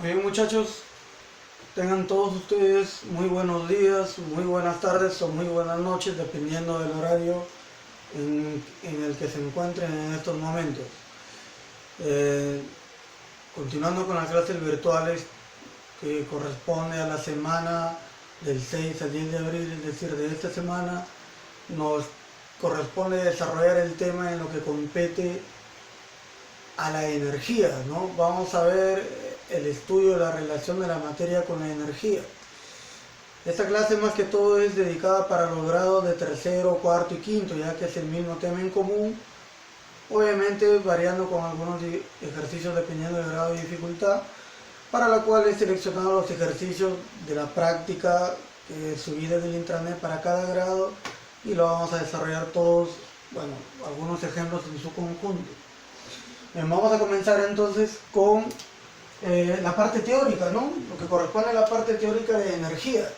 Muy bien, muchachos, tengan todos ustedes muy buenos días, muy buenas tardes o muy buenas noches, dependiendo del horario en el que se encuentren en estos momentos. Eh, Continuando con las clases virtuales que corresponde a la semana del 6 al 10 de abril, es decir, de esta semana, nos corresponde desarrollar el tema en lo que compete a la energía, ¿no? Vamos a ver el estudio de la relación de la materia con la energía. Esta clase más que todo es dedicada para los grados de tercero, cuarto y quinto, ya que es el mismo tema en común, obviamente variando con algunos ejercicios dependiendo del grado de dificultad, para la cual he seleccionado los ejercicios de la práctica subida del intranet para cada grado y lo vamos a desarrollar todos, bueno, algunos ejemplos en su conjunto. Bien, vamos a comenzar entonces con la parte teórica, ¿no? Lo que corresponde a la parte teórica de energía.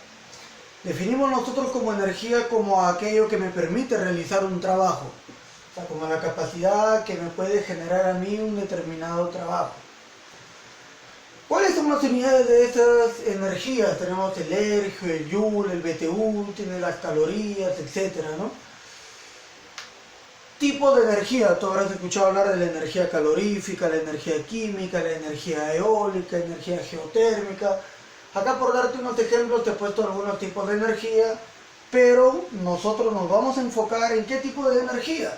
Definimos nosotros como energía como aquello que me permite realizar un trabajo, o sea, como la capacidad que me puede generar a mí un determinado trabajo. ¿Cuáles son las unidades de estas energías? Tenemos el ergio, el joule, el BTU, tiene las calorías, etcétera, ¿no? Tipos de energía, tú habrás escuchado hablar de la energía calorífica, la energía química, la energía eólica, energía geotérmica. Acá por darte unos ejemplos te he puesto algunos tipos de energía, pero nosotros nos vamos a enfocar en qué tipo de energía.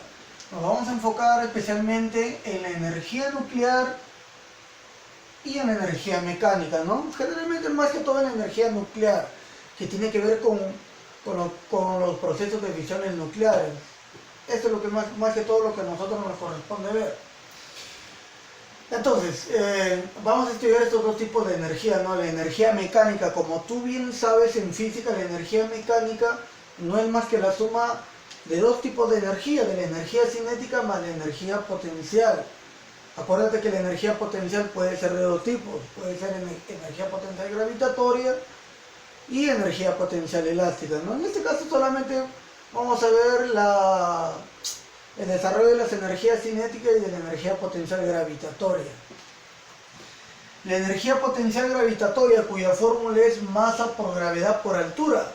Nos vamos a enfocar especialmente en la energía nuclear y en la energía mecánica, ¿no? Generalmente más que todo en la energía nuclear, que tiene que ver con los procesos de fisiones nucleares. Esto es lo que más que todo lo que a nosotros nos corresponde ver. Entonces, vamos a estudiar estos dos tipos de energía, ¿no? La energía mecánica, como tú bien sabes en física, la energía mecánica no es más que la suma de dos tipos de energía, de la energía cinética más la energía potencial. Acuérdate que la energía potencial puede ser de dos tipos, puede ser energía potencial gravitatoria y energía potencial elástica, ¿no? En este caso solamente vamos a ver el desarrollo de las energías cinéticas y de la energía potencial gravitatoria. La energía potencial gravitatoria, cuya fórmula es masa por gravedad por altura.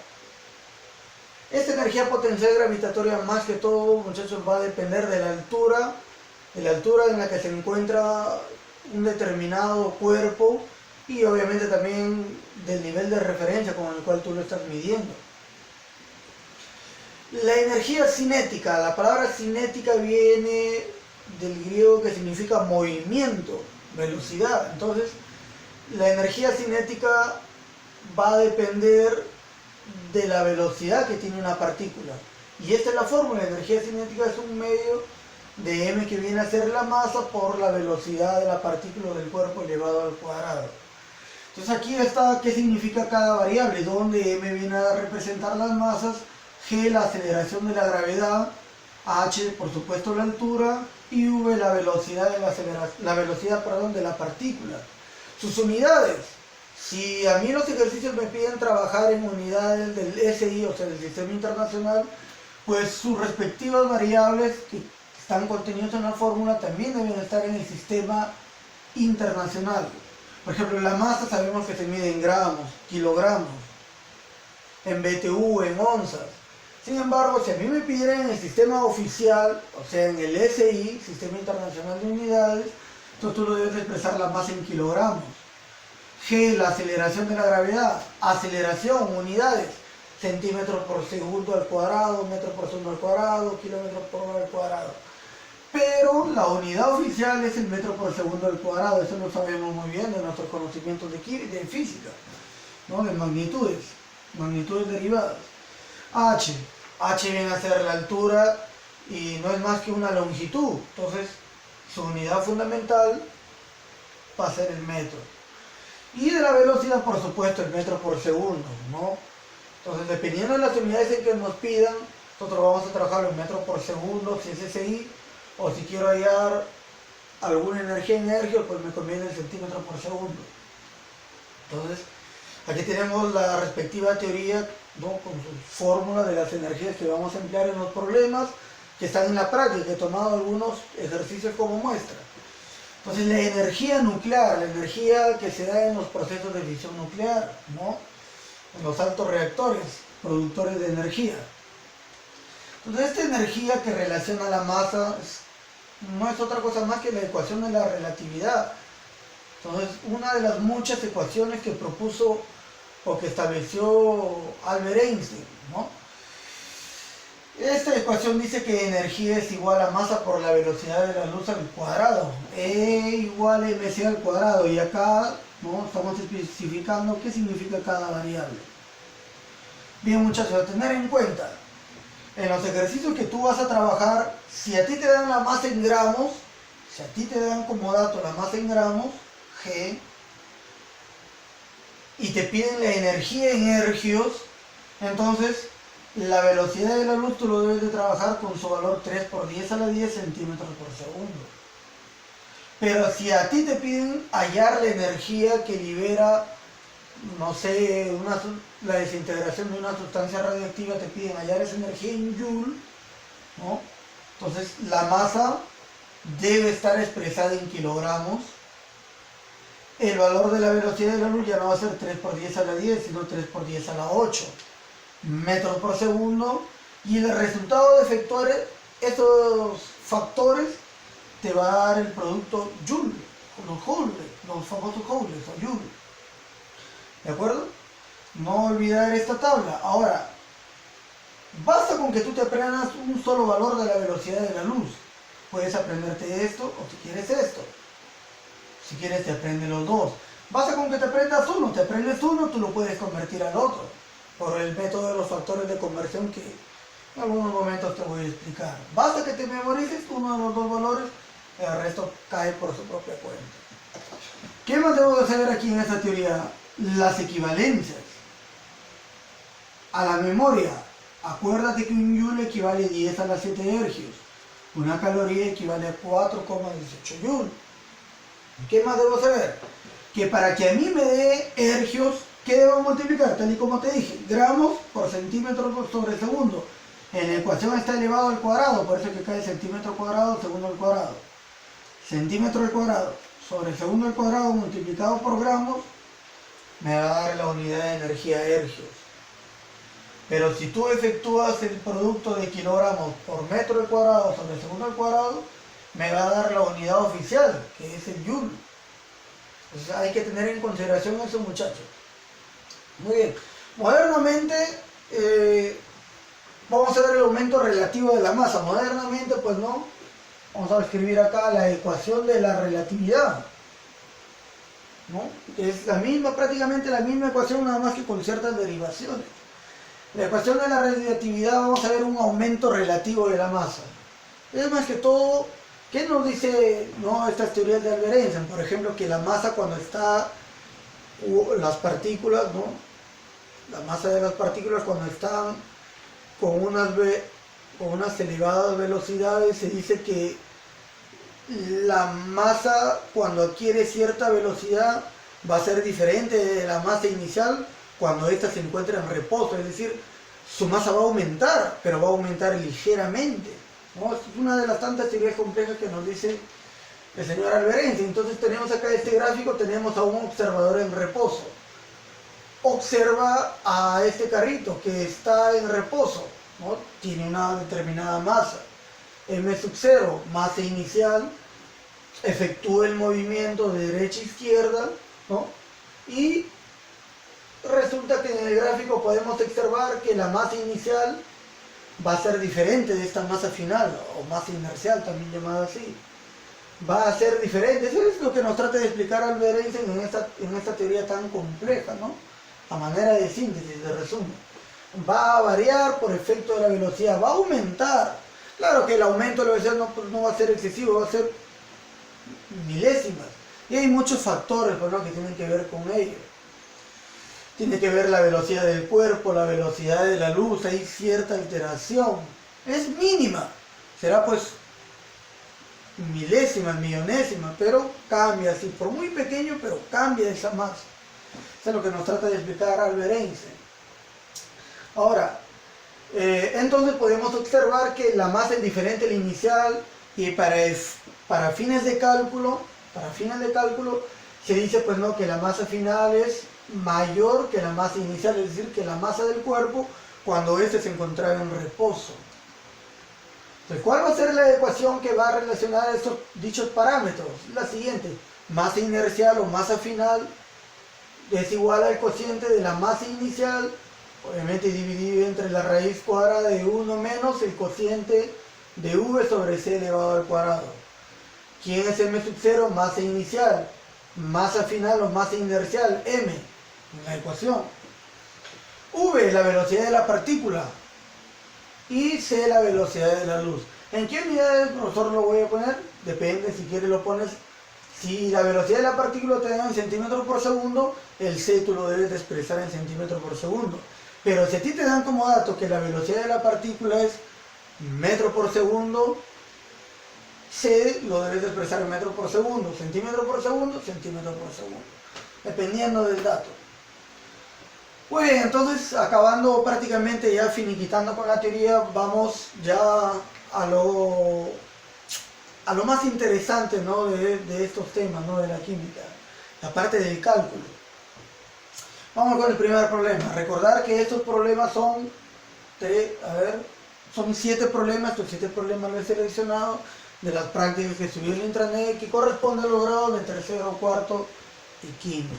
Esta energía potencial gravitatoria más que todo, muchachos, va a depender de la altura en la que se encuentra un determinado cuerpo y obviamente también del nivel de referencia con el cual tú lo estás midiendo. La energía cinética, la palabra cinética viene del griego que significa movimiento, velocidad. Entonces, la energía cinética va a depender de la velocidad que tiene una partícula. Y esta es la fórmula, la energía cinética es un medio de m que viene a ser la masa por la velocidad de la partícula del cuerpo elevado al cuadrado. Entonces aquí está qué significa cada variable, donde m viene a representar las masas, g la aceleración de la gravedad, h por supuesto la altura y v la velocidad de la partícula. Sus unidades, si a mí los ejercicios me piden trabajar en unidades del SI, o sea del Sistema Internacional, pues sus respectivas variables que están contenidas en la fórmula también deben estar en el Sistema Internacional. Por ejemplo, la masa sabemos que se mide en gramos, kilogramos, en BTU, en onzas. Sin embargo, si a mí me pidieran en el sistema oficial, o sea en el SI, Sistema Internacional de Unidades, entonces tú lo debes expresar la masa en kilogramos. G, la aceleración de la gravedad, aceleración, unidades, centímetros por segundo al cuadrado, metro por segundo al cuadrado, kilómetros por hora al cuadrado. Pero la unidad oficial es el metro por segundo al cuadrado, eso lo sabemos muy bien de nuestros conocimientos de física, ¿no? De magnitudes derivadas. H viene a ser la altura y no es más que una longitud, entonces su unidad fundamental va a ser el metro. Y de la velocidad, por supuesto, el metro por segundo, ¿no? Entonces, dependiendo de las unidades en que nos pidan, nosotros vamos a trabajar en metros por segundo, si es SI, o si quiero hallar alguna energía en ergio, pues me conviene el centímetro por segundo. Entonces, aquí tenemos la respectiva teoría, ¿no? Con su fórmula de las energías que vamos a emplear en los problemas que están en la práctica. He tomado algunos ejercicios como muestra. Entonces la energía nuclear, la energía que se da en los procesos de fisión nuclear, ¿no? En los altos reactores, productores de energía. Entonces esta energía que relaciona la masa no es otra cosa más que la ecuación de la relatividad. Entonces una de las muchas ecuaciones que propuso o que estableció Albert Einstein, ¿no? Esta ecuación dice que energía es igual a masa por la velocidad de la luz al cuadrado, E igual a mc al cuadrado, y acá, ¿no?, estamos especificando qué significa cada variable. Bien, muchachos, a tener en cuenta, en los ejercicios que tú vas a trabajar, si a ti te dan la masa en gramos, si a ti te dan como dato la masa en gramos, G, y te piden la energía en hercios, entonces la velocidad de la luz tú lo debes de trabajar con su valor 3 por 10 a la 10 centímetros por segundo. Pero si a ti te piden hallar la energía que libera, no sé, la desintegración de una sustancia radioactiva, te piden hallar esa energía en Joule, ¿no? Entonces la masa debe estar expresada en kilogramos. El valor de la velocidad de la luz ya no va a ser 3 por 10 a la 10, sino 3 por 10 a la 8 metros por segundo, y el resultado de efectuar esos factores te va a dar el producto Joule, los famosos joules o Joule. ¿De acuerdo? No olvidar esta tabla. Ahora, basta con que tú te aprendas un solo valor de la velocidad de la luz. Puedes aprenderte esto o si quieres esto. Si quieres te aprendes los dos. Basta con que te aprendas uno, te aprendes uno, tú lo puedes convertir al otro, por el método de los factores de conversión que en algunos momentos te voy a explicar. Basta que te memorices uno de los dos valores, el resto cae por su propia cuenta. ¿Qué más debo de saber aquí en esta teoría? Las equivalencias. A la memoria, acuérdate que un joule equivale a 10 a la 7 hercios. Una caloría equivale a 4,18 joules. ¿Qué más debo saber? Que para que a mí me dé hercios, ¿qué debo multiplicar? Tal y como te dije, gramos por centímetro sobre segundo. En la ecuación está elevado al cuadrado, por eso que cae centímetro cuadrado, segundo al cuadrado. Centímetro al cuadrado sobre segundo al cuadrado multiplicado por gramos me va a dar la unidad de energía hercios. Pero si tú efectúas el producto de kilogramos por metro al cuadrado sobre segundo al cuadrado, me va a dar la unidad oficial, que es el joule. Entonces hay que tener en consideración eso, muchachos. Muy bien. Modernamente, vamos a ver el aumento relativo de la masa. Modernamente, pues no. Vamos a escribir acá la ecuación de la relatividad, ¿no? Es la misma, prácticamente la misma ecuación, nada más que con ciertas derivaciones. La ecuación de la relatividad, vamos a ver un aumento relativo de la masa. Es más que todo, ¿qué nos dice, no, estas teorías de Albert Einstein? Por ejemplo, que la masa cuando está, las partículas, ¿no? La masa de las partículas cuando están con unas elevadas velocidades, se dice que la masa cuando adquiere cierta velocidad va a ser diferente de la masa inicial cuando ésta se encuentra en reposo, es decir, su masa va a aumentar, pero va a aumentar ligeramente, ¿no? Es una de las tantas teorías complejas que nos dice el señor Albert Einstein. Entonces tenemos acá este gráfico, tenemos a un observador en reposo. Observa a este carrito que está en reposo, ¿no? Tiene una determinada masa, m sub 0, masa inicial, efectúa el movimiento de derecha a izquierda, ¿no? Y resulta que en el gráfico podemos observar que la masa inicial va a ser diferente de esta masa final, o masa inercial también llamada así. Va a ser diferente. Eso es lo que nos trata de explicar Albert Einstein en esta teoría tan compleja, ¿no? A manera de síntesis, de resumen. Va a variar por efecto de la velocidad, va a aumentar. Claro que el aumento de la velocidad no va a ser excesivo, va a ser milésimas. Y hay muchos factores, ¿no?, que tienen que ver con ello. Tiene que ver la velocidad del cuerpo, la velocidad de la luz, hay cierta alteración. Es mínima, será pues milésima, millonésima, pero cambia, así por muy pequeño, pero cambia esa masa. Eso es lo que nos trata de explicar Albert Einstein. Ahora, entonces podemos observar que la masa es diferente a la inicial, y para fines de cálculo para fines de cálculo, se dice pues no, que la masa final es mayor que la masa inicial, es decir, que la masa del cuerpo cuando éste se encontraba en reposo. Entonces, ¿cuál va a ser la ecuación que va a relacionar estos dichos parámetros? La siguiente: masa inercial o masa final es igual al cociente de la masa inicial, obviamente dividido entre la raíz cuadrada de 1 menos el cociente de v sobre c elevado al cuadrado. ¿Quién es m sub 0? Masa inicial. Masa final o masa inercial, m, en la ecuación. V, la velocidad de la partícula, y c, la velocidad de la luz. ¿En qué unidades, profesor, lo voy a poner? Depende, si quieres lo pones. Si la velocidad de la partícula te da en centímetros por segundo, el c tú lo debes de expresar en centímetros por segundo. Pero si a ti te dan como dato que la velocidad de la partícula es metro por segundo, c lo debes de expresar en metro por segundo, centímetro por segundo, centímetro por segundo, dependiendo del dato. Muy bien, entonces acabando prácticamente ya finiquitando con la teoría, vamos ya a lo más interesante, ¿no? de estos temas, ¿no? De la química, la parte del cálculo. Vamos con el primer problema. Recordar que estos problemas son 7 problemas. Estos 7 problemas los he seleccionado de las prácticas que subí en intranet, que corresponden a los grados de tercero, cuarto y quinto.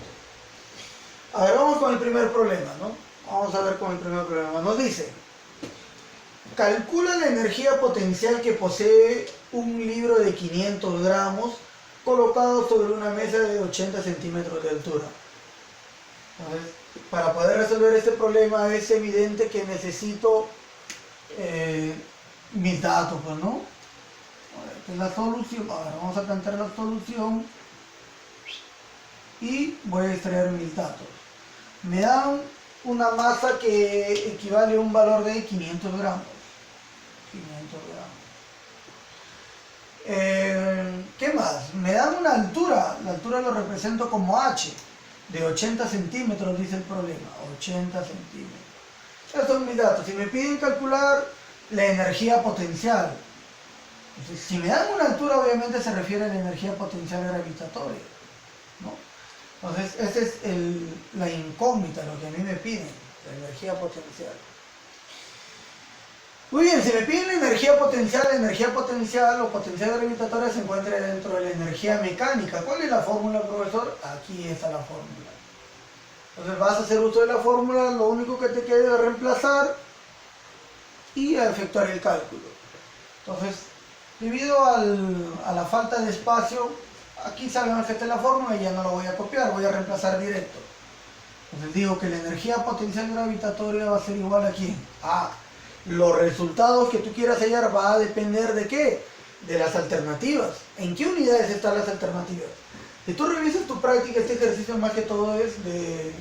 A ver, vamos con el primer problema, ¿no? Vamos a ver con el primer problema. Nos dice: calcula la energía potencial que posee un libro de 500 gramos colocado sobre una mesa de 80 centímetros de altura. Entonces, para poder resolver este problema es evidente que necesito mis datos, pues, ¿no? Esta es la solución. A ver, vamos a plantear la solución y voy a extraer mis datos. Me dan una masa que equivale a un valor de 500 gramos. 500 gramos. ¿Qué más? Me dan una altura. La altura lo represento como h, de 80 centímetros, dice el problema. 80 centímetros. Estos son mis datos. Si me piden calcular la energía potencial, entonces, si me dan una altura, obviamente se refiere a la energía potencial gravitatoria, ¿no? Entonces, esa es la incógnita, lo que a mí me piden, la energía potencial. Muy bien, si me piden la energía potencial o potencial gravitatoria se encuentra dentro de la energía mecánica. ¿Cuál es la fórmula, profesor? Aquí está la fórmula. Entonces vas a hacer uso de la fórmula, lo único que te queda es reemplazar y efectuar el cálculo. Entonces, debido a la falta de espacio, aquí sabemos que esta es la fórmula y ya no la voy a copiar, voy a reemplazar directo. Entonces digo que la energía potencial gravitatoria va a ser igual a ¿quién? A los resultados que tú quieras hallar va a depender ¿de qué? De las alternativas. ¿En qué unidades están las alternativas? Si tú revisas tu práctica, este ejercicio más que todo es de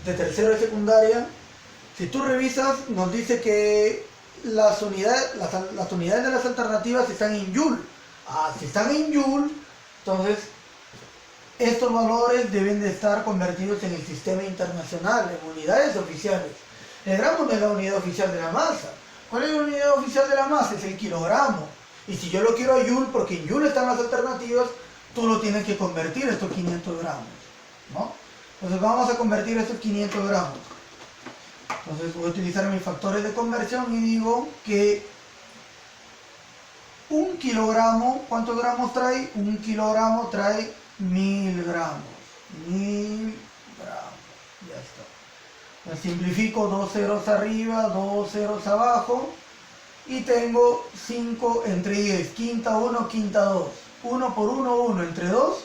tercero de secundaria. Si tú revisas, nos dice que las unidades de las alternativas están en Joule. Si están en Joule, entonces estos valores deben de estar convertidos en el sistema internacional, en unidades oficiales. El gramo no es la unidad oficial de la masa. ¿Cuál es la unidad oficial de la masa? Es el kilogramo. Y si yo lo quiero a Joule, porque en Joule están las alternativas, tú lo tienes que convertir estos 500 gramos, ¿no? Entonces vamos a convertir estos 500 gramos. Entonces voy a utilizar mis factores de conversión y digo que un kilogramo, ¿cuántos gramos trae? Un kilogramo trae 1000 gramos. 1000 gramos. Ya está. Pues simplifico 2 ceros arriba, 2 ceros abajo. Y tengo 5 entre 10. Quinta 1, quinta 2. 1 por 1, 1 entre 2.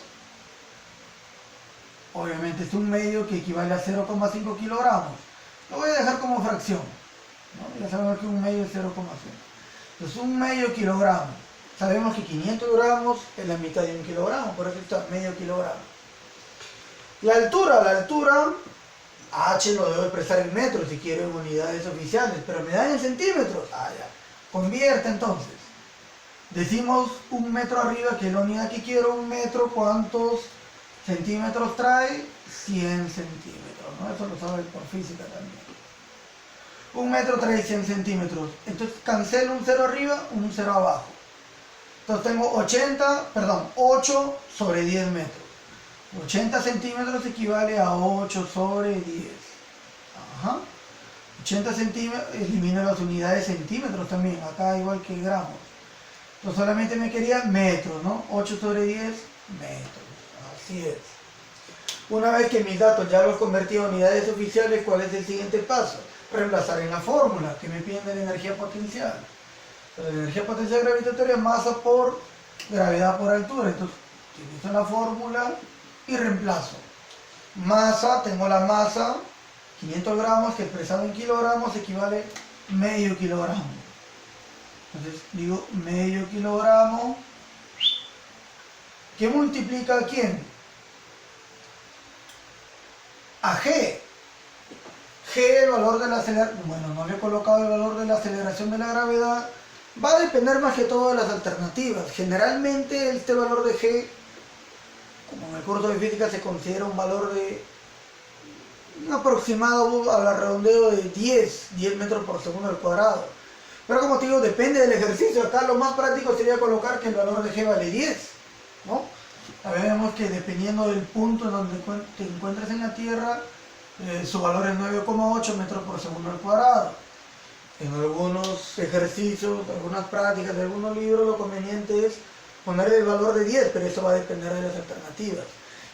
Obviamente es un medio que equivale a 0,5 kilogramos. Lo voy a dejar como fracción, ¿no? Ya sabemos que un medio es 0,5. Entonces un medio kilogramo. Sabemos que 500 gramos es la mitad de un kilogramo, por eso está medio kilogramo. La altura, H lo debo expresar en metros si quiero en unidades oficiales, pero me dan en centímetros. Ya. Convierte entonces. Decimos un metro arriba, que es la unidad que quiero, un metro, ¿cuántos centímetros trae? 100 centímetros, ¿no? Eso lo sabes por física también. Un metro trae 100 centímetros. Entonces cancelo un cero arriba, un cero abajo. Entonces tengo 8 sobre 10 metros. 80 centímetros equivale a 8 sobre 10. Ajá. 80 centímetros, elimino las unidades centímetros también, acá igual que gramos. Entonces solamente me quería metros, ¿no? 8 sobre 10 metros. Así es. Una vez que mis datos ya los convertí a unidades oficiales, ¿cuál es el siguiente paso? Reemplazar en la fórmula que me piden de la energía potencial. Entonces, la energía potencial gravitatoria es masa por gravedad por altura. Entonces utilizo la fórmula y reemplazo. Masa, tengo la masa, 500 gramos, que expresado en kilogramos equivale medio kilogramo. Entonces digo medio kilogramo. ¿Qué multiplica a quién? A G. G, el valor de la aceleración. Bueno, no le he colocado el valor de la aceleración de la gravedad. Va a depender más que todo de las alternativas. Generalmente este valor de G, como en el curso de física se considera un valor de un aproximado al redondeo de 10 metros por segundo al cuadrado. Pero como te digo, depende del ejercicio. Acá lo más práctico sería colocar que el valor de G vale 10, ¿no? A ver, vemos que dependiendo del punto en donde te encuentres en la Tierra, su valor es 9,8 metros por segundo al cuadrado. En algunos ejercicios, algunas prácticas de algunos libros, lo conveniente es ponerle el valor de 10, pero eso va a depender de las alternativas.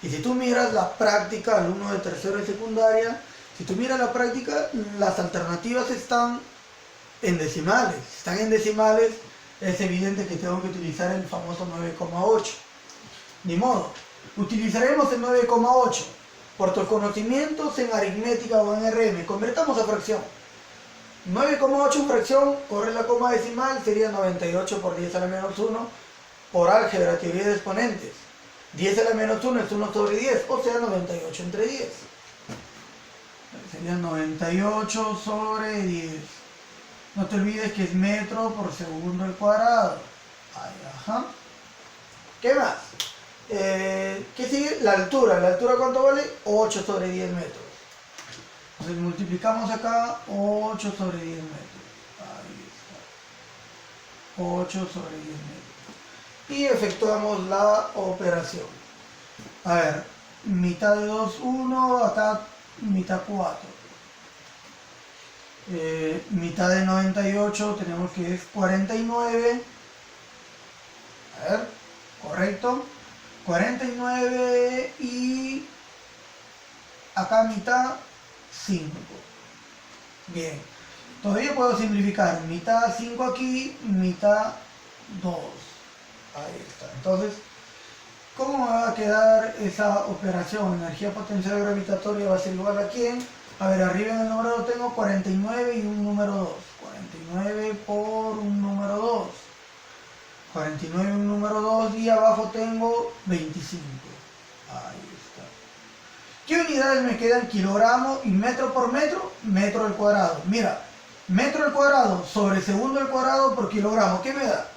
Y si tú miras la práctica, alumno de tercero y secundaria, si tú miras la práctica, las alternativas están en decimales. Si están en decimales, es evidente que tengo que utilizar el famoso 9,8. Ni modo, utilizaremos el 9,8. Por tus conocimientos en aritmética o en RM, convertamos a fracción. 9,8 en fracción, corre la coma decimal, sería 98 por 10 a la menos 1 por álgebra, teoría de exponentes. 10 a la menos 1 es 1 sobre 10, o sea 98 entre 10. Sería 98 sobre 10. No te olvides que es metro por segundo al cuadrado. Ahí, ajá. ¿Qué más? ¿Qué sigue? La altura. ¿La altura cuánto vale? 8 sobre 10 metros. Entonces multiplicamos acá 8 sobre 10 metros. Ahí está. 8 sobre 10 metros. Y efectuamos la operación. A ver, mitad de 2, 1, acá mitad 4. Mitad de 98 tenemos que es 49. A ver, correcto. 49 y acá mitad 5. Bien, todavía puedo simplificar. Mitad 5 aquí, mitad 2. Ahí está. Entonces, ¿cómo me va a quedar esa operación? Energía potencial gravitatoria va a ser igual a ¿quién? A ver, arriba en el número tengo 49 y un número 2. 49 por un número 2. 49 y un número 2 y abajo tengo 25. Ahí está. ¿Qué unidades me quedan? Kilogramo y metro por metro, metro al cuadrado. Mira, metro al cuadrado sobre segundo al cuadrado por kilogramo, ¿qué me da?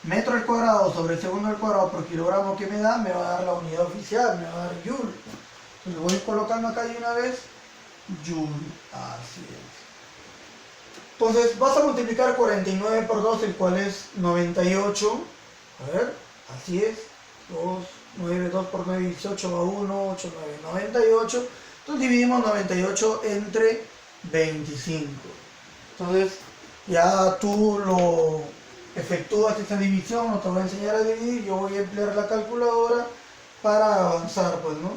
Metro al cuadrado sobre segundo al cuadrado por kilogramo, ¿qué me da? Me va a dar la unidad oficial, me va a dar joule. Entonces voy colocando acá de una vez joule. Así es. Entonces vas a multiplicar 49 por 2, el cual es 98. A ver, así es. 2 por 9, 18 va 1, 8, 9, 98. Entonces dividimos 98 entre 25. Entonces ya tú lo efectúas esta división, no te voy a enseñar a dividir, yo voy a emplear la calculadora para avanzar, pues, ¿no?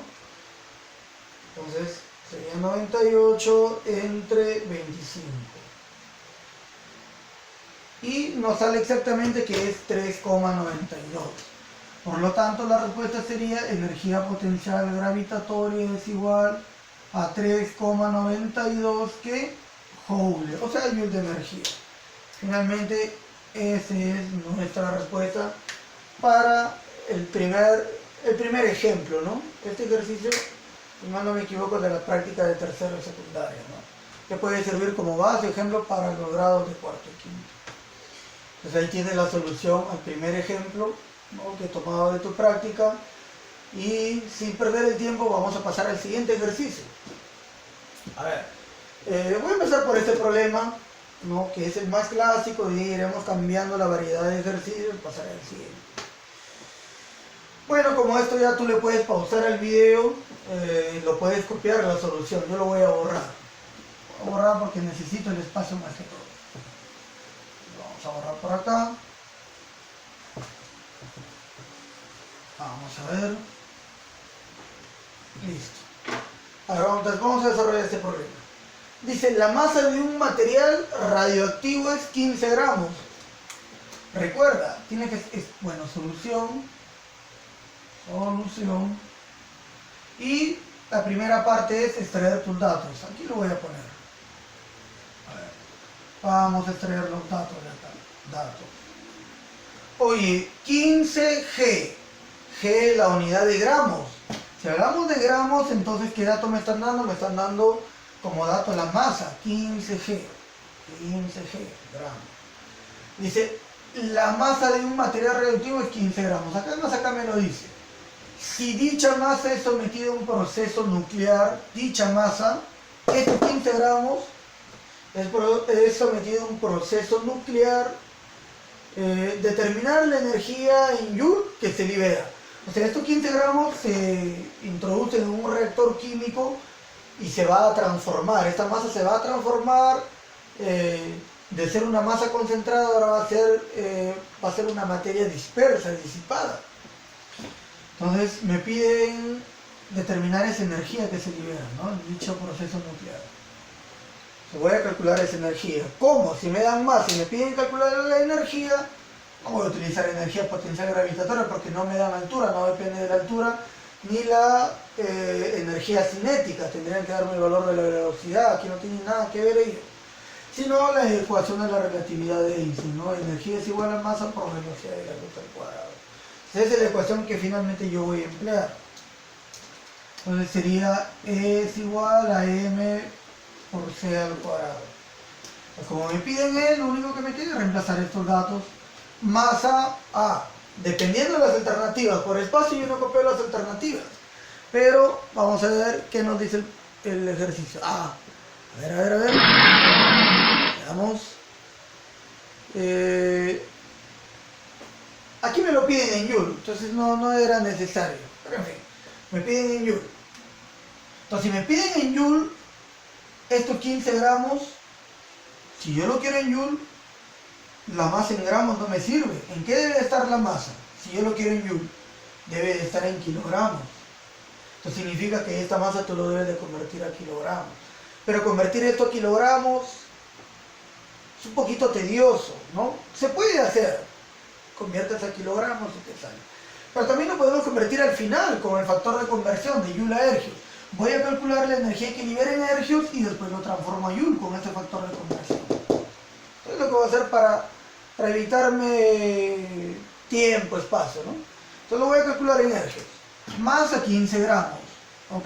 Entonces sería 98 entre 25. Y nos sale exactamente que es 3,92. Por lo tanto, la respuesta sería energía potencial gravitatoria es igual a 3,92 que joule, o sea, joule de energía. Finalmente, esa es nuestra respuesta para el primer ejemplo, ¿no? Este ejercicio, si mal no me equivoco, es de la práctica de tercero y secundaria, ¿no? Que puede servir como base, ejemplo, para los grados de cuarto y quinto. Entonces ahí tienes la solución al primer ejemplo, ¿no?, que he tomado de tu práctica, y sin perder el tiempo vamos a pasar al siguiente ejercicio. A ver, voy a empezar por este problema. ¿no? Que es el más clásico, y iremos cambiando la variedad de ejercicios, pasar al siguiente. Bueno, como esto ya tú le puedes pausar el video, lo puedes copiar la solución. Yo lo voy a borrar. Voy a borrar porque necesito el espacio más que todo. Vamos a borrar por acá. Vamos a ver. Listo. Ahora entonces vamos a desarrollar este problema. Dice, la masa de un material radioactivo es 15 gramos. Recuerda, tiene que bueno, solución. Y la primera parte es extraer tus datos. Aquí lo voy a poner. A ver, vamos a extraer los datos de acá. Datos. Oye, 15G. G, la unidad de gramos. Si hablamos de gramos, entonces ¿qué dato me están dando? Me están dando como dato la masa, 15G. 15G, gramos. Dice, la masa de un material radioactivo es 15 gramos. Acá más acá me lo dice. Si dicha masa es sometida a un proceso nuclear, dicha masa, estos 15 gramos, es sometida a un proceso nuclear, determinar la energía en Joule que se libera. O sea, estos 15 gramos se introducen en un reactor químico y se va a transformar. Esta masa se va a transformar de ser una masa concentrada, ahora va a ser una materia dispersa, disipada. Entonces me piden determinar esa energía que se libera, ¿no? En dicho proceso nuclear. Voy a calcular esa energía. ¿Cómo? Si me dan más, si me piden calcular la energía, no voy a utilizar energía potencial gravitatoria porque no me dan altura, no depende de la altura, ni la energía cinética. Tendrían que darme el valor de la velocidad, aquí no tiene nada que ver ello. Sino la ecuación de la relatividad de Einstein, ¿no? Energía es igual a masa por velocidad de la luz al cuadrado. Esa es la ecuación que finalmente yo voy a emplear. Entonces sería E es igual a M por C al cuadrado. Pues como me piden E, lo único que me queda es reemplazar estos datos. Masa A. Dependiendo de las alternativas. Por espacio yo no copio las alternativas. Pero vamos a ver qué nos dice el ejercicio. A ver. Veamos. Aquí me lo piden en Joule, entonces no era necesario. Pero en fin, me piden en Joule. Entonces si me piden en Joule, estos 15 gramos, si yo lo quiero en Joule, la masa en gramos no me sirve. ¿En qué debe estar la masa? Si yo lo quiero en Joule, debe de estar en kilogramos. Esto significa que esta masa tú lo debes de convertir a kilogramos. Pero convertir esto a kilogramos es un poquito tedioso, ¿no? Se puede hacer. Conviertes a kilogramos y te sale. Pero también lo podemos convertir al final con el factor de conversión de Joule a Ergios. Voy a calcular la energía que libera en Ergios y después lo transformo a Joule con este factor de conversión. Eso es lo que voy a hacer para evitarme tiempo, espacio, ¿no? Entonces lo voy a calcular en Ergios. Masa 15 gramos, ¿ok?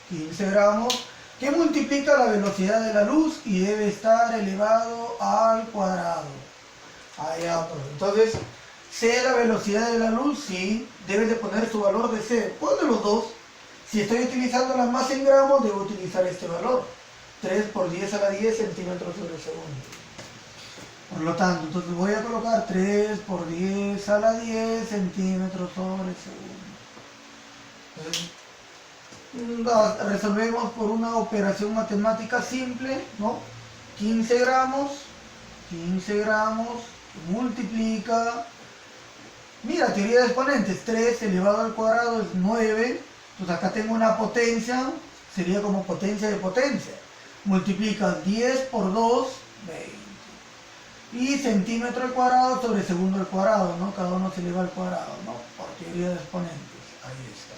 15 gramos, que multiplica la velocidad de la luz y debe estar elevado al cuadrado. Allá, entonces, C la velocidad de la luz, sí, debes de poner su valor de C. ¿Cuál de los dos? Si estoy utilizando la masa en gramos, debo utilizar este valor. 3 por 10 a la 10 centímetros sobre segundo. Por lo tanto, entonces voy a colocar 3 por 10 a la 10 centímetros sobre segundo. Entonces, resolvemos por una operación matemática simple, ¿no? 15 gramos, multiplica, mira, teoría de exponentes, 3 elevado al cuadrado es 9, entonces acá tengo una potencia, sería como potencia de potencia, multiplica 10 por 2, 20, y centímetro al cuadrado sobre segundo al cuadrado, ¿no? Cada uno se eleva al cuadrado, ¿no? Por teoría de exponentes, ahí está.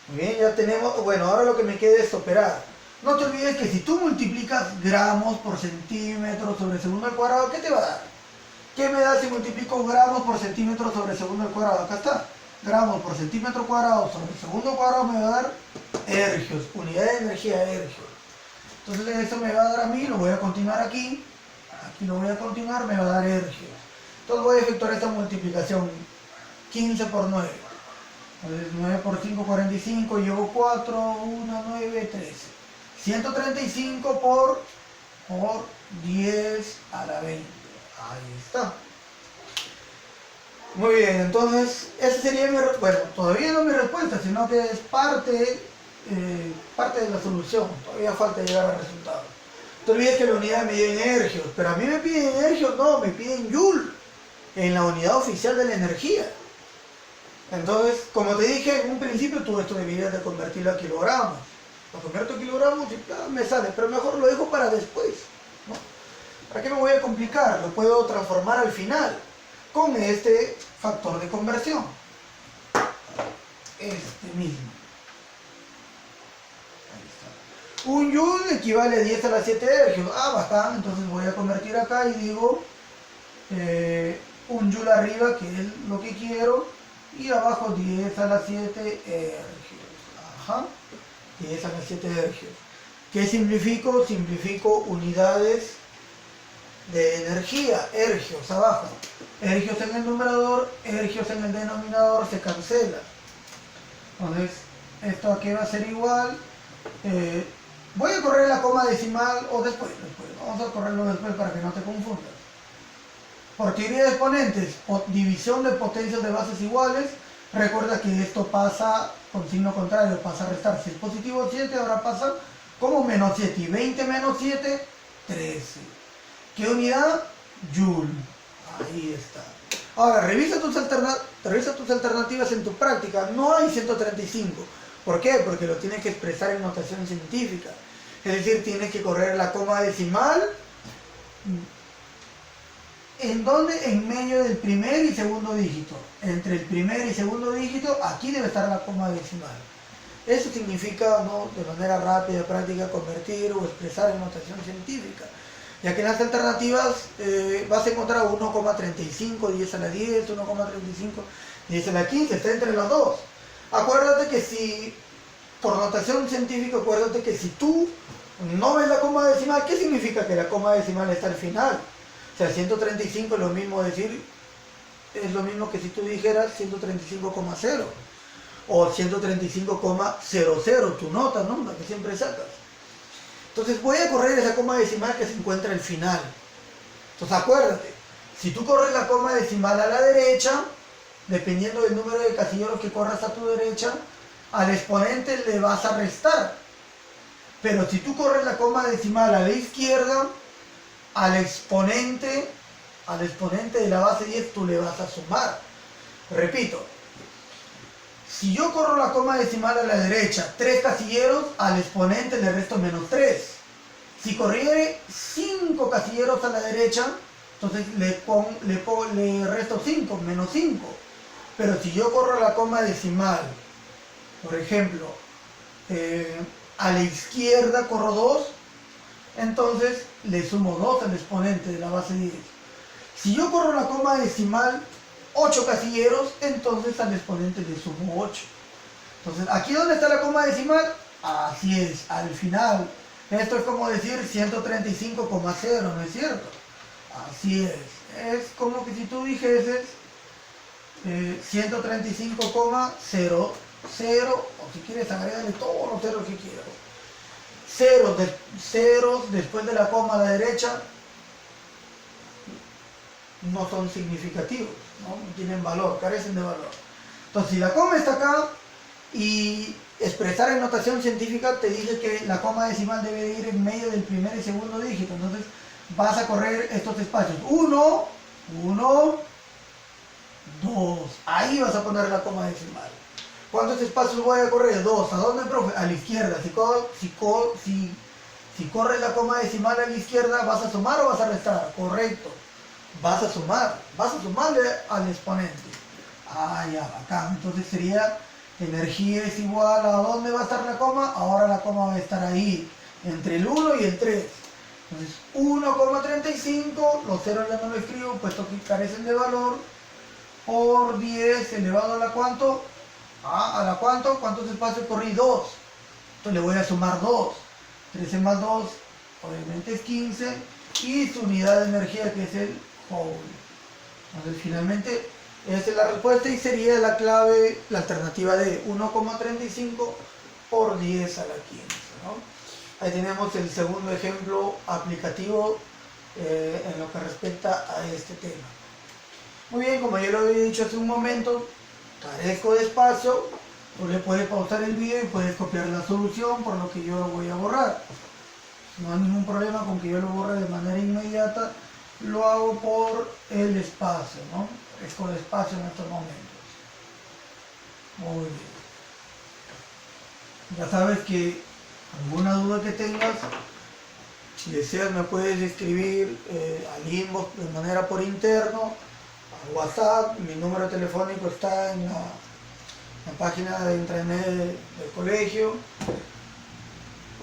Muy bien, ya tenemos, bueno, ahora lo que me queda es operar. No te olvides que si tú multiplicas gramos por centímetro sobre segundo al cuadrado, ¿qué te va a dar? ¿Qué me da si multiplico gramos por centímetro sobre segundo al cuadrado? Acá está. Gramos por centímetro cuadrado sobre segundo al cuadrado me va a dar ergios, unidad de energía ergios. Entonces esto me va a dar a mí, lo voy a continuar aquí lo voy a continuar, me va a dar ergios. Entonces voy a efectuar esta multiplicación. 15 por 9. Entonces 9 por 5, 45, llevo 4, 1, 9, 13. 135 por 10 a la 20. Ahí está. Muy bien, entonces esa sería mi respuesta. Bueno, todavía no mi respuesta, sino que es parte de la solución. Todavía falta llegar al resultado. No te olvides que la unidad me mide en ergios, pero a mí me piden ergios, no, me piden joule en la unidad oficial de la energía. Entonces, como te dije en un principio, tú esto deberías de convertirlo a kilogramos. Lo convierto a kilogramos y claro, me sale, pero mejor lo dejo para después, ¿no? ¿Para qué me voy a complicar? Lo puedo transformar al final con este factor de conversión. Este mismo. Ahí está. Un joule equivale a 10 a la 7 ergios. Ah, bacán. Entonces voy a convertir acá y digo un joule arriba, que es lo que quiero, y abajo 10 a la 7 ergios. Ajá. 10 a la 7 ergios. ¿Qué simplifico? Simplifico unidades de energía, ergios abajo. Ergios en el numerador, ergios en el denominador, se cancela. Entonces, esto aquí va a ser igual. Voy a correr la coma decimal o después. Vamos a correrlo después para que no te confundas. Por teoría de exponentes, división de potencias de bases iguales. Recuerda que esto pasa con signo contrario, pasa a restar. Si es positivo 7, ahora pasa como menos 7. Y 20 menos 7, 13. ¿Qué unidad? Joule. Ahí está. Ahora, revisa tus alternativas en tu práctica. No hay 135. ¿Por qué? Porque lo tienes que expresar en notación científica. Es decir, tienes que correr la coma decimal. ¿En dónde? En medio del primer y segundo dígito. Entre el primer y segundo dígito, aquí debe estar la coma decimal. Eso significa, ¿no?, de manera rápida, práctica, convertir o expresar en notación científica. Ya que en las alternativas vas a encontrar 1,35, 10 a la 10, 1,35, 10 a la 15, está entre los dos. Acuérdate que si, por notación científica, acuérdate que si tú no ves la coma decimal, ¿qué significa que la coma decimal está al final? O sea, 135 es lo mismo que si tú dijeras 135,0 o 135,00, tu nota, ¿no?, la que siempre sacas. Entonces voy a correr esa coma decimal que se encuentra al final. Entonces acuérdate, si tú corres la coma decimal a la derecha, dependiendo del número de casilleros que corras a tu derecha, al exponente le vas a restar. Pero si tú corres la coma decimal a la izquierda, al exponente de la base 10 tú le vas a sumar. Repito, si yo corro la coma decimal a la derecha, 3 casilleros, al exponente le resto menos 3. Si corriere 5 casilleros a la derecha, entonces le resto 5, menos 5. Pero si yo corro la coma decimal, por ejemplo, a la izquierda corro 2, entonces le sumo 2 al exponente de la base 10. Si yo corro la coma decimal 8 casilleros, entonces al exponente le sumo 8. Entonces, ¿aquí dónde está la coma decimal? Así es, al final. Esto es como decir 135,0, ¿no es cierto? Así es. Es como que si tú dijeses 135,00, o si quieres agregarle todos los ceros que quieras. Ceros después de la coma a la derecha no son significativos, no tienen valor, carecen de valor. Entonces, si la coma está acá y expresar en notación científica te dice que la coma decimal debe ir en medio del primer y segundo dígito, entonces vas a correr estos espacios. 1, 2. Ahí vas a poner la coma decimal. ¿Cuántos espacios voy a correr? 2. ¿A dónde, profe? A la izquierda. Si corres la coma decimal a la izquierda, ¿vas a sumar o vas a restar? Correcto. Vas a sumarle al exponente. Ah, ya, bacán. Entonces sería, energía es igual a ¿dónde va a estar la coma? Ahora la coma va a estar ahí, entre el 1 y el 3. Entonces 1,35, los ceros ya no lo escribo, puesto que carecen de valor, por 10 elevado a la cuánto. ¿A la cuánto? ¿Cuántos espacios corrí? 2. Entonces le voy a sumar 2. 13 más 2, obviamente es 15. Y su unidad de energía, que es el joule. Entonces finalmente esa es la respuesta y sería la clave, la alternativa de 1,35 por 10 a la 15, ¿no? Ahí tenemos el segundo ejemplo aplicativo en lo que respecta a este tema. Muy bien, como yo lo había dicho hace un momento, carezco de espacio, tú le puedes pausar el video y puedes copiar la solución, por lo que yo lo voy a borrar. No hay ningún problema con que yo lo borre de manera inmediata, lo hago por el espacio, ¿no? Carezco de espacio en estos momentos. Muy bien. Ya sabes que alguna duda que tengas, si deseas me puedes escribir al inbox de manera por interno, a WhatsApp. Mi número telefónico está en la página de intranet del colegio,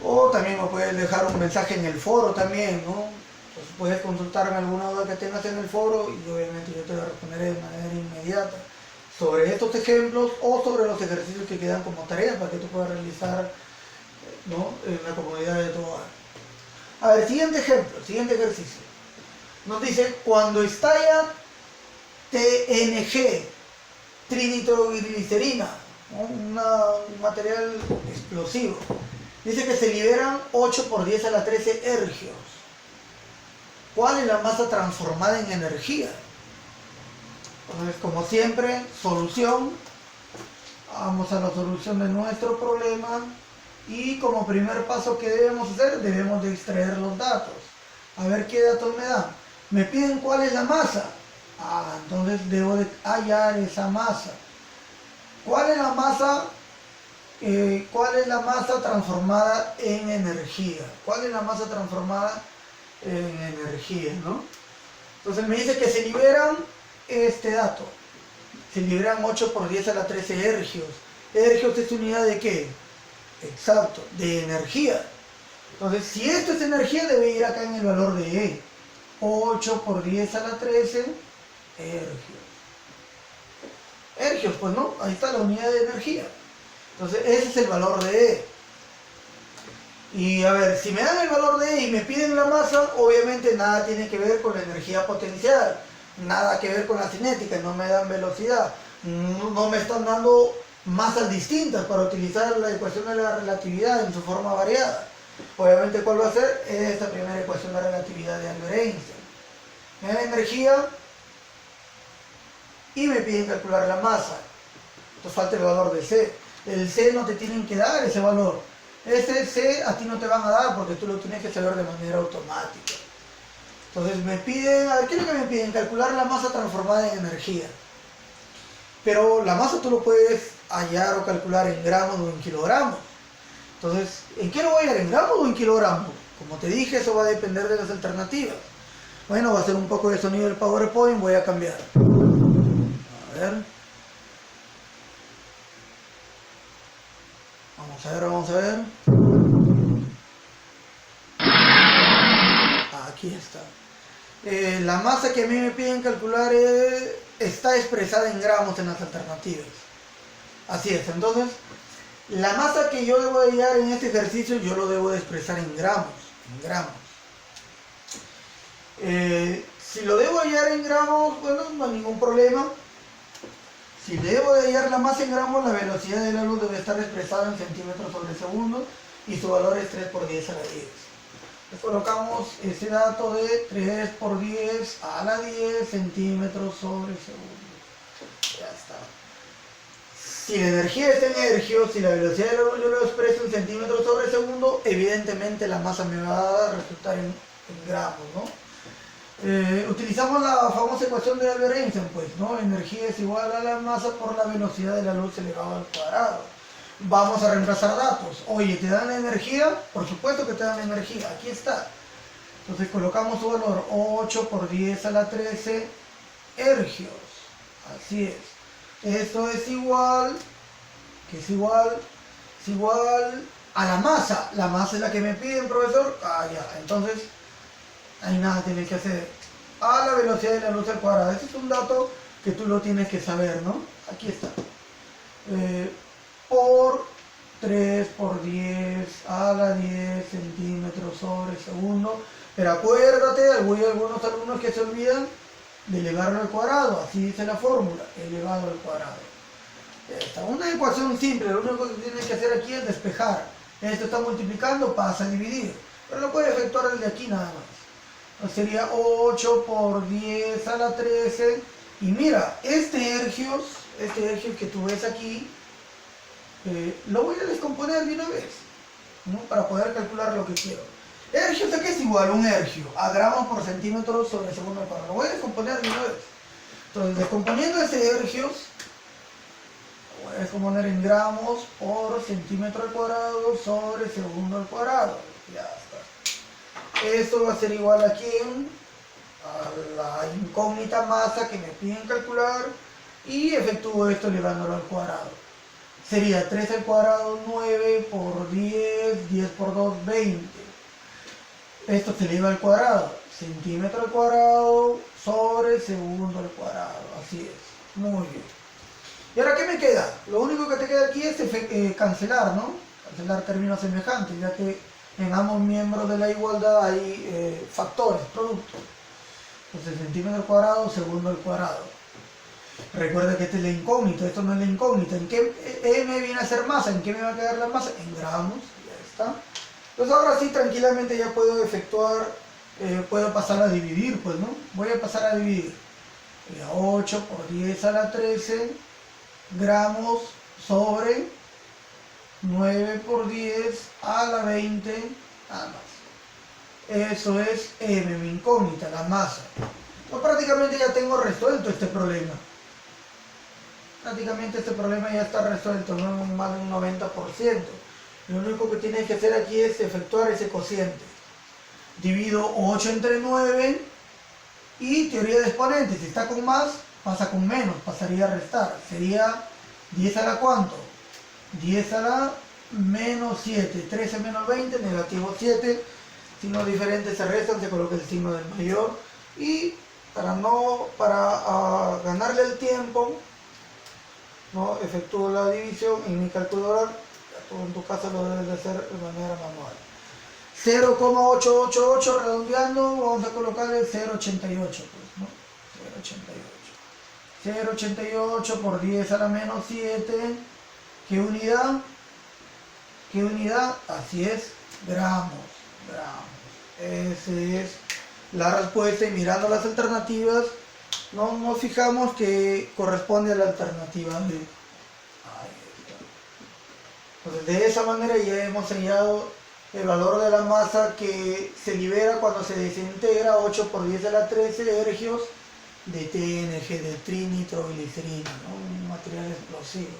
o también me puedes dejar un mensaje en el foro también, ¿no? Entonces puedes consultarme alguna duda que tengas en el foro y obviamente yo te la responderé de manera inmediata sobre estos ejemplos o sobre los ejercicios que quedan como tarea para que tú puedas realizar, ¿no?, en la comodidad de tu hogar. A ver, siguiente ejemplo, siguiente ejercicio. Nos dice, cuando estalla TNG, trinitroglicerina, ¿no?, un material explosivo, dice que se liberan 8 por 10 a la 13 ergios. ¿Cuál es la masa transformada en energía? Entonces, como siempre, solución. Vamos a la solución de nuestro problema. Y como primer paso que debemos hacer, debemos de extraer los datos. A ver qué datos me dan. Me piden cuál es la masa. Entonces debo de hallar esa masa. ¿Cuál es la masa? ¿Cuál es la masa transformada en energía? ¿Cuál es la masa transformada en energía, ¿no? Entonces me dice que se liberan este dato. Se liberan 8 por 10 a la 13 ergios. Ergios es unidad de ¿qué? Exacto, de energía. Entonces, si esto es energía, debe ir acá en el valor de E. 8 por 10 a la 13 ergios. Ergios, pues no, ahí está la unidad de energía. Entonces, ese es el valor de E. Y a ver, si me dan el valor de E y me piden la masa, obviamente nada tiene que ver con la energía potencial, nada que ver con la cinética, no me dan velocidad, no me están dando masas distintas para utilizar la ecuación de la relatividad en su forma variada. Obviamente, ¿cuál va a ser? Esta primera ecuación de relatividad de Albert Einstein. Me dan energía y me piden calcular la masa. Entonces falta el valor de C. El C no te tienen que dar ese valor. Ese C a ti no te van a dar porque tú lo tienes que saber de manera automática. Entonces me piden, a ver, ¿qué es lo que me piden? Calcular la masa transformada en energía. Pero la masa tú lo puedes hallar o calcular en gramos o en kilogramos. Entonces, ¿en qué lo voy a hallar? ¿En gramos o en kilogramos? Como te dije, eso va a depender de las alternativas. Bueno, va a ser un poco de sonido del PowerPoint, voy a cambiar. A ver. Vamos a ver. Aquí está. La masa que a mí me piden calcular está expresada en gramos en las alternativas. Así es, entonces, la masa que yo debo hallar en este ejercicio, yo lo debo de expresar en gramos. Si lo debo hallar en gramos, bueno, no hay ningún problema. Si debo de hallar la masa en gramos, la velocidad de la luz debe estar expresada en centímetros sobre segundo y su valor es 3 por 10 a la 10. Le colocamos ese dato de 3 por 10 a la 10 centímetros sobre segundo. Ya está. Si la energía está en ergios, si la velocidad de la luz yo lo expreso en centímetros sobre segundo, evidentemente la masa me va a resultar en gramos, ¿no? Utilizamos la famosa ecuación de Albert Einstein, pues, ¿no? Energía es igual a la masa por la velocidad de la luz elevado al cuadrado. Vamos a reemplazar datos. Oye, ¿te dan la energía? Por supuesto que te dan la energía, aquí está. Entonces colocamos su valor 8 por 10 a la 13 ergios. Así es. Esto es igual a la masa. La masa es la que me piden, profesor. Ya. Entonces, ahí nada tienes que hacer. A la velocidad de la luz al cuadrado. Este es un dato que tú lo tienes que saber, ¿no? Aquí está. Por 3 por 10 a la 10 centímetros sobre segundo. Pero acuérdate, hay algunos alumnos que se olvidan de elevarlo al cuadrado. Así dice la fórmula, elevado al cuadrado. Esta, una ecuación simple, lo único que tienes que hacer aquí es despejar. Esto está multiplicando, pasa a dividir. Pero lo puedes efectuar desde aquí nada más. Sería 8 por 10 a la 13. Y mira, este ergios que tú ves aquí, lo voy a descomponer de una vez, ¿no? Para poder calcular lo que quiero. Ergios, ¿a qué es igual? Un ergio a gramos por centímetro sobre segundo al cuadrado. Lo voy a descomponer de una vez. Entonces, descomponiendo ese ergios, lo voy a descomponer en gramos por centímetro al cuadrado sobre segundo al cuadrado. Ya está. Esto va a ser igual a quién? A la incógnita masa que me piden calcular, y efectúo esto elevándolo al cuadrado. Sería 3 al cuadrado, 9 por 10, 10 por 2, 20. Esto se eleva al cuadrado, centímetro al cuadrado sobre segundo al cuadrado. Así es, muy bien. ¿Y ahora qué me queda? Lo único que te queda aquí es cancelar, ¿no? Cancelar términos semejantes, ya que en ambos miembros de la igualdad hay factores, productos. Entonces, centímetro al cuadrado, segundo al cuadrado. Recuerda que esta es la incógnita, esto no es la incógnita. ¿En qué m viene a ser masa? ¿En qué me va a quedar la masa? En gramos, ya está. Entonces ahora sí, tranquilamente ya puedo efectuar, puedo pasar a dividir, pues, ¿no? Voy a pasar a dividir. 8 por 10 a la 13 gramos sobre 9 por 10 a la 20, nada más. Eso es m, mi incógnita, la masa. Pues prácticamente ya tengo resuelto este problema. Prácticamente este problema ya está resuelto, ¿no? Más de un 90%. Lo único que tienes que hacer aquí es efectuar ese cociente. Divido 8 entre 9 y teoría de exponentes. Si está con más, pasa con menos, pasaría a restar. Sería 10 a la ¿cuánto? 10 a la menos 7. 13 menos 20, negativo 7. Signos diferentes se restan, se coloca el signo del mayor. Y para ganarle el tiempo, ¿no? Efectúo la división en mi calculadora. Tú en tu casa lo debes de hacer de manera manual. 0,888 redondeando, vamos a colocarle 0,88, pues, ¿no? 0,88. 0,88 por 10 a la menos 7. ¿Qué unidad? ¿Qué unidad? Así es, gramos. Esa es la respuesta, y mirando las alternativas, no nos fijamos que corresponde a la alternativa B. Entonces, de esa manera ya hemos hallado el valor de la masa que se libera cuando se desintegra 8 por 10 a la 13 ergios de TNG, de trinitroglicerina, ¿no? Un material explosivo.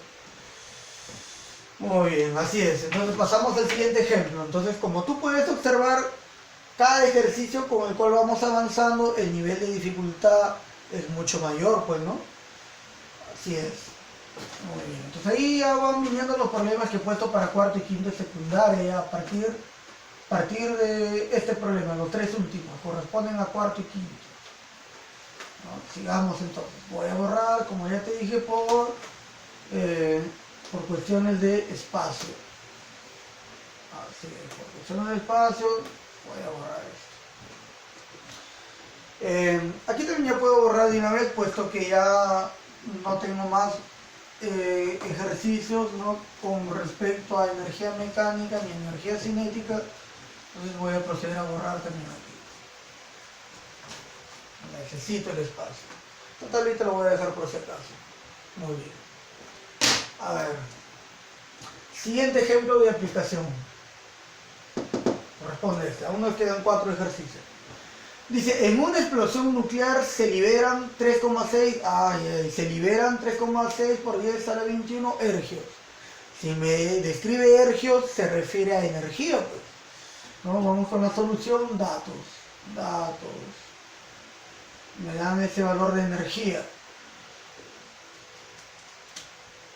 Muy bien, así es. Entonces pasamos al siguiente ejemplo. Entonces, como tú puedes observar, cada ejercicio con el cual vamos avanzando, el nivel de dificultad es mucho mayor, pues, ¿no? Así es. Muy bien. Entonces ahí ya van viniendo los problemas que he puesto para cuarto y quinto de secundaria. A partir de este problema, los tres últimos corresponden a cuarto y quinto. ¿No? Sigamos entonces. Voy a borrar, como ya te dije, por cuestiones de espacio. Así es, por cuestiones de espacio voy a borrar esto. Aquí también ya puedo borrar de una vez, puesto que ya no tengo más ejercicios, ¿no? Con respecto a energía mecánica ni energía cinética. Entonces voy a proceder a borrar también aquí. Necesito el espacio. Totalmente lo voy a dejar por si acaso. Muy bien. A ver. Siguiente ejemplo de aplicación. Corresponde a este. Aún nos quedan 4 ejercicios. Dice, en una explosión nuclear se liberan 3,6 se liberan 3,6 por 10 a la 21 ergios. Si me describe ergios, se refiere a energía, pues. ¿No? Vamos con la solución, datos. Me dan ese valor de energía.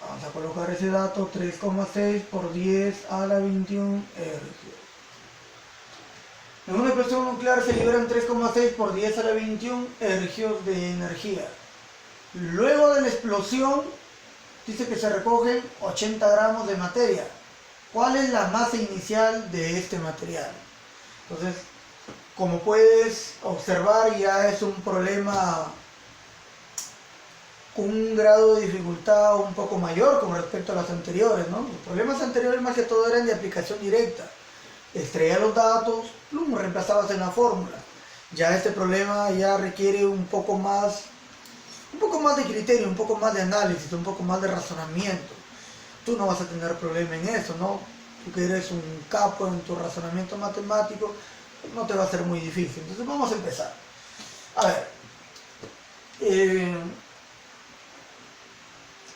Vamos a colocar ese dato, 3,6 por 10 a la 21 ergios. En una explosión nuclear se liberan 3,6 por 10 a la 21 ergios de energía. Luego de la explosión, dice que se recogen 80 gramos de materia. ¿Cuál es la masa inicial de este material? Entonces, como puedes observar, ya es un problema con un grado de dificultad un poco mayor con respecto a los anteriores, ¿no? Los problemas anteriores más que todo eran de aplicación directa. Extraía los datos, reemplazabas en la fórmula. Ya este problema ya requiere un poco más de criterio, un poco más de análisis, un poco más de razonamiento. Tú no vas a tener problema en eso, ¿no? Tú que eres un capo en tu razonamiento matemático, no te va a ser muy difícil. Entonces vamos a empezar. A ver,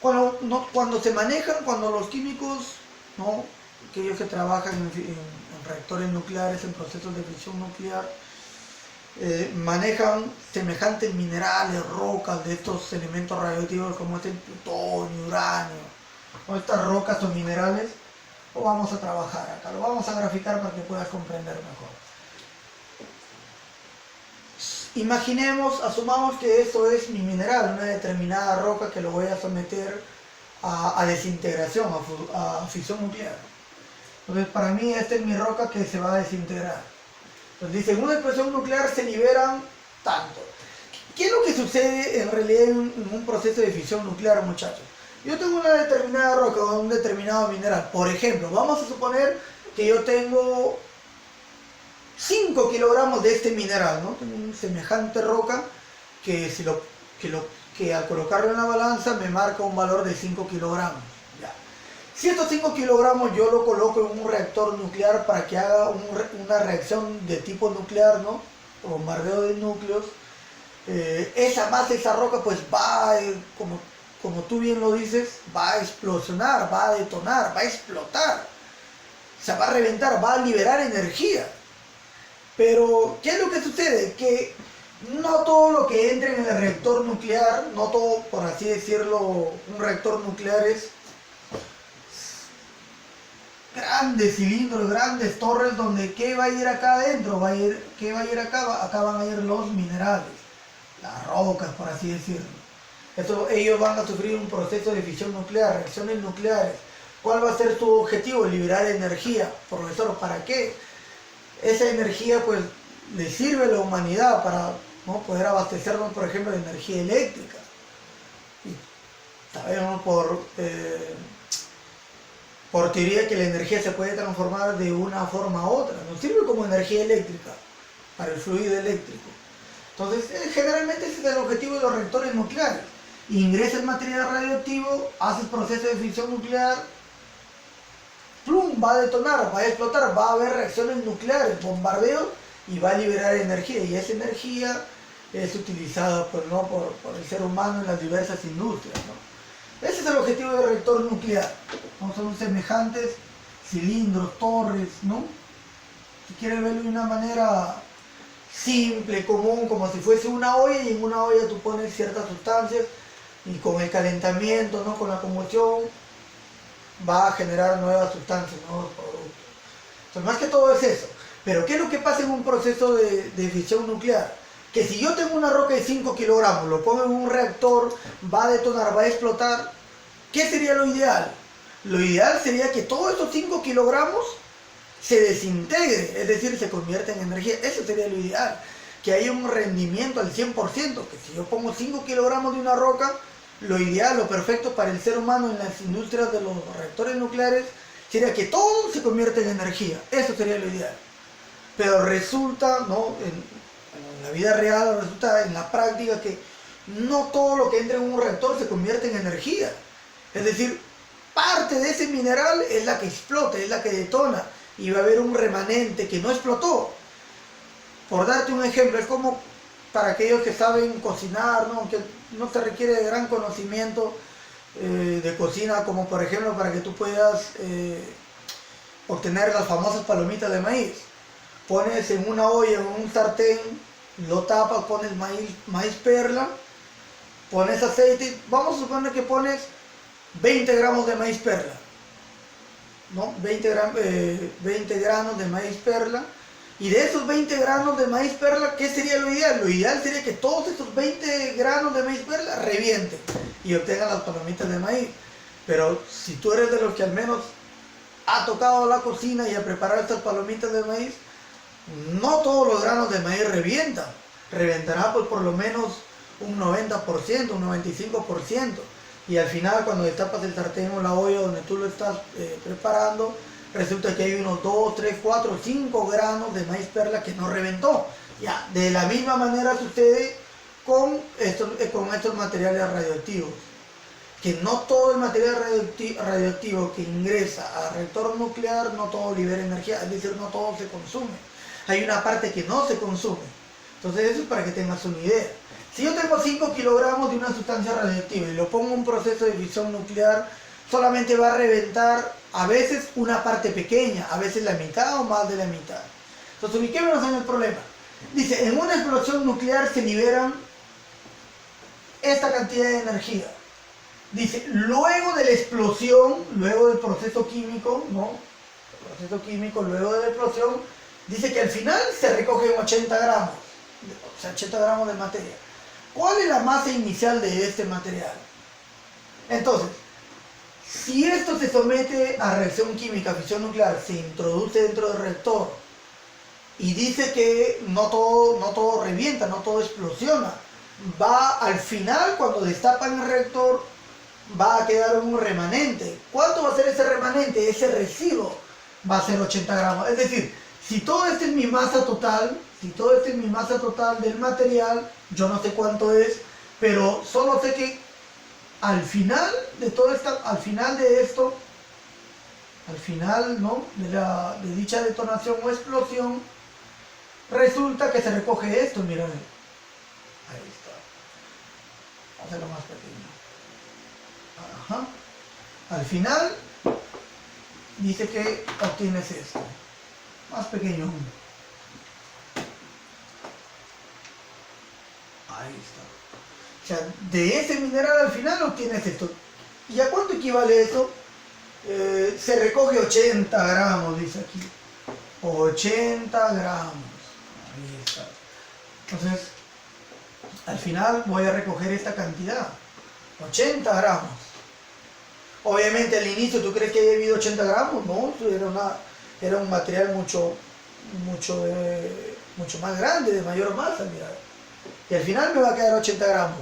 cuando se manejan, cuando los químicos, ¿no? Aquellos que trabajan en reactores nucleares, en procesos de fisión nuclear, manejan semejantes minerales, rocas de estos elementos radioactivos como es el plutonio, uranio, o estas rocas o minerales, lo vamos a trabajar acá, lo vamos a graficar para que puedas comprender mejor. Imaginemos, asumamos que esto es mi mineral, una determinada roca que lo voy a someter a desintegración, a fisión nuclear. Entonces para mí esta es mi roca que se va a desintegrar. Entonces dice, en una explosión nuclear se liberan tanto. ¿Qué es lo que sucede en realidad en un proceso de fisión nuclear, muchachos? Yo tengo una determinada roca o un determinado mineral. Por ejemplo, vamos a suponer que yo tengo 5 kilogramos de este mineral, ¿no? Tengo una semejante roca que al colocarlo en la balanza me marca un valor de 5 kilogramos. Ya. Si estos 5 kilogramos yo lo coloco en un reactor nuclear para que haga una reacción de tipo nuclear, ¿no? Bombardeo de núcleos, esa masa, esa roca, pues va, como tú bien lo dices, va a explosionar, va a detonar, va a explotar. O sea, va a reventar, va a liberar energía. Pero, ¿qué es lo que sucede? Que no todo lo que entre en el reactor nuclear, no todo, por así decirlo, un reactor nuclear es grandes cilindros, grandes torres, donde ¿qué va a ir acá adentro? ¿Qué va a ir acá? Acá van a ir los minerales, las rocas, por así decirlo. Ellos van a sufrir un proceso de fisión nuclear, reacciones nucleares. ¿Cuál va a ser su objetivo? Liberar energía. Profesor, ¿para qué? Esa energía pues le sirve a la humanidad para, ¿no?, poder abastecernos, por ejemplo, de energía eléctrica. Y sabemos por teoría que la energía se puede transformar de una forma a otra. Nos sirve como energía eléctrica para el fluido eléctrico. Entonces, generalmente ese es el objetivo de los reactores nucleares. Ingresa el material radioactivo, hace el proceso de fisión nuclear, plum, va a detonar, va a explotar, va a haber reacciones nucleares, bombardeo, y va a liberar energía. Y esa energía es utilizada por el ser humano en las diversas industrias, ¿no? Ese es el objetivo del reactor nuclear, ¿no? Son semejantes cilindros, torres, ¿no? Si quieres verlo de una manera simple, común, como si fuese una olla, y en una olla tú pones ciertas sustancias y con el calentamiento, ¿no?, con la combustión, va a generar nuevas sustancias, nuevos productos. Entonces, más que todo es eso. Pero ¿qué es lo que pasa en un proceso de fisión nuclear? Que si yo tengo una roca de 5 kilogramos, lo pongo en un reactor, va a detonar, va a explotar, ¿qué sería lo ideal? Lo ideal sería que todos esos 5 kilogramos se desintegre, es decir, se convierta en energía. Eso sería lo ideal, que haya un rendimiento al 100%, que si yo pongo 5 kilogramos de una roca, lo ideal, lo perfecto para el ser humano en las industrias de los reactores nucleares sería que todo se convierta en energía. Eso sería lo ideal. Pero resulta, ¿no?, en la vida real, resulta en la práctica que no todo lo que entra en un reactor se convierte en energía. Es decir, parte de ese mineral es la que explota, es la que detona, y va a haber un remanente que no explotó. Por darte un ejemplo, es como para aquellos que saben cocinar, ¿no?, que no se requiere de gran conocimiento de cocina, como por ejemplo para que tú puedas obtener las famosas palomitas de maíz. Pones en una olla, en un sartén, lo tapas, pones maíz perla, pones aceite, vamos a suponer que pones 20 gramos de maíz perla, ¿no? 20 granos de maíz perla. Y de esos 20 granos de maíz perla, ¿qué sería lo ideal? Lo ideal sería que todos esos 20 granos de maíz perla revienten y obtengan las palomitas de maíz. Pero si tú eres de los que al menos ha tocado la cocina y a preparar estas palomitas de maíz, no todos los granos de maíz revientan. Reventará pues por lo menos un 90%, un 95%. Y al final, cuando destapas el sartén o la olla donde tú lo estás preparando, resulta que hay unos 2, 3, 4, 5 granos de maíz perla que no reventó. Ya, de la misma manera sucede con estos materiales radioactivos, que no todo el material radioactivo que ingresa al reactor nuclear, no todo libera energía, es decir, no todo se consume. Hay una parte que no se consume. Entonces eso es para que tengas una idea. Si yo tengo 5 kilogramos de una sustancia radioactiva y lo pongo en un proceso de fisión nuclear, solamente va a reventar a veces una parte pequeña, a veces la mitad o más de la mitad. Entonces ubiquémonos en el problema. Dice, en una explosión nuclear se liberan esta cantidad de energía. Dice, luego de la explosión, luego del proceso químico, ¿no? El proceso químico, luego de la explosión, dice que al final se recogen 80 gramos, o sea, 80 gramos de materia. ¿Cuál es la masa inicial de este material? Entonces, si esto se somete a reacción química, fisión nuclear, se introduce dentro del reactor y dice que no todo revienta, no todo explosiona, va al final, cuando destapan el reactor, va a quedar un remanente. ¿Cuánto va a ser ese remanente? Ese residuo va a ser 80 gramos. Es decir, si todo esto es mi masa total, del material, yo no sé cuánto es, pero solo sé que al final de todo esto, ¿no? de dicha detonación o explosión, resulta que se recoge esto, mira, ahí está. Vamos a hacerlo más pequeño. Ajá. Al final dice que obtienes esto, más pequeño aún. Ahí está. O sea, de ese mineral al final obtienes esto. ¿Y a cuánto equivale eso? Se recoge 80 gramos, dice aquí. 80 gramos. Ahí está. Entonces, al final voy a recoger esta cantidad. 80 gramos. Obviamente al inicio, ¿tú crees que haya habido 80 gramos? No, era un material mucho más grande, de mayor masa, mira. Y al final me va a quedar 80 gramos.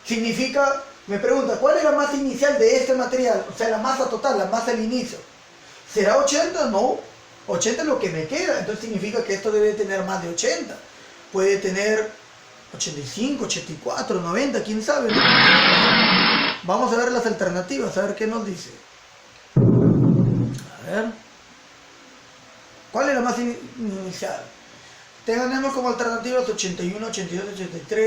Significa, me pregunta, ¿cuál es la masa inicial de este material? O sea, la masa total, la masa al inicio. ¿Será 80? No. 80 es lo que me queda. Entonces significa que esto debe tener más de 80. Puede tener 85, 84, 90, quién sabe, ¿no? Vamos a ver las alternativas, a ver qué nos dice. A ver. ¿Cuál es la masa inicial? Tenemos como alternativas 81, 82, 83.